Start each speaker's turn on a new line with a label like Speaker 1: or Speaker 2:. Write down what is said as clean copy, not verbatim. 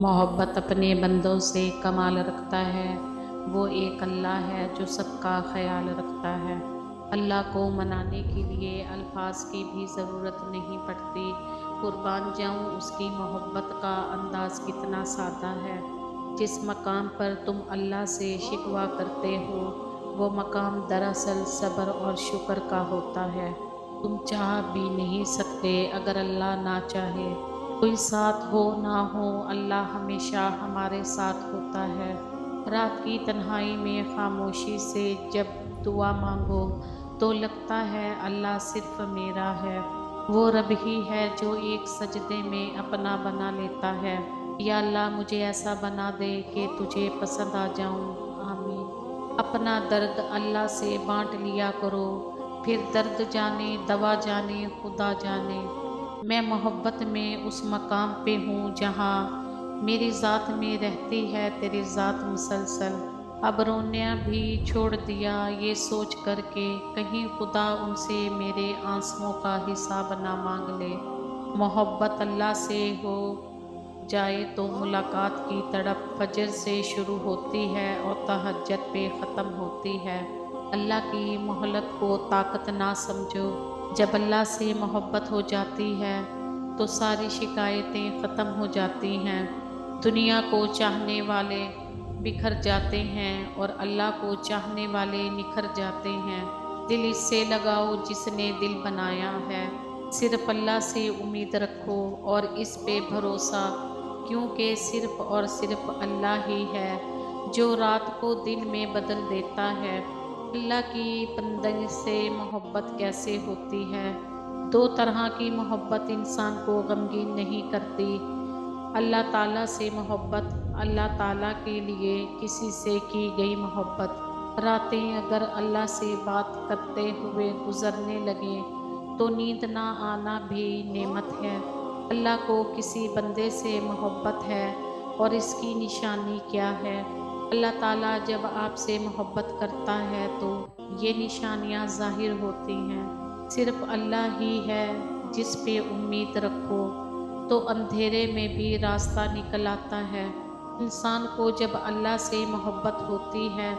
Speaker 1: मोहब्बत अपने बंदों से कमाल रखता है। वो एक अल्लाह है जो सबका ख्याल रखता है। अल्लाह को मनाने के लिए अल्फाज की भी ज़रूरत नहीं पड़ती। कुर्बान जाऊं उसकी मोहब्बत का अंदाज़ कितना सादा है। जिस मकाम पर तुम अल्लाह से शिकवा करते हो, वो मकाम दरअसल सब्र और शुक्र का होता है। तुम चाह भी नहीं सकते अगर अल्लाह ना चाहे। कोई साथ हो ना हो, अल्लाह हमेशा हमारे साथ होता है। रात की तन्हाई में खामोशी से जब दुआ मांगो तो लगता है अल्लाह सिर्फ मेरा है। वो रब ही है जो एक सजदे में अपना बना लेता है। या अल्लाह मुझे ऐसा बना दे कि तुझे पसंद आ जाऊं। आमीन। अपना दर्द अल्लाह से बांट लिया करो, फिर दर्द जाने दवा जाने खुदा जाने। मैं मोहब्बत में उस मकाम पे हूँ जहाँ मेरी ज़ात में रहती है तेरी ज़ात मुसलसल। अब रोना भी छोड़ दिया ये सोच कर के कहीं खुदा उनसे मेरे आंसुओं का हिसाब ना मांग ले। मोहब्बत अल्लाह से हो जाए तो मुलाकात की तड़प फजर से शुरू होती है और तहज्जुद पे ख़त्म होती है। अल्लाह की मोहलत को ताकत ना समझो। जब अल्लाह से मोहब्बत हो जाती है तो सारी शिकायतें ख़त्म हो जाती हैं। दुनिया को चाहने वाले बिखर जाते हैं और अल्लाह को चाहने वाले निखर जाते हैं। दिल इससे लगाओ जिसने दिल बनाया है। सिर्फ अल्लाह से उम्मीद रखो और इस पे भरोसा, क्योंकि सिर्फ और सिर्फ अल्लाह ही है जो रात को दिन में बदल देता है। अल्लाह की बंदगी से मोहब्बत कैसे होती है? दो तरह की मोहब्बत इंसान को गमगीन नहीं करती। अल्लाह ताला से मोहब्बत, अल्लाह ताला के लिए किसी से की गई मोहब्बत। रातें अगर अल्लाह से बात करते हुए गुजरने लगे तो नींद ना आना भी नेमत है। अल्लाह को किसी बंदे से मोहब्बत है और इसकी निशानी क्या है? अल्लाह ताला जब आपसे मोहब्बत करता है तो ये निशानियाँ ज़ाहिर होती हैं। सिर्फ अल्लाह ही है जिस पे उम्मीद रखो तो अंधेरे में भी रास्ता निकल आता है। इंसान को जब अल्लाह से मोहब्बत होती है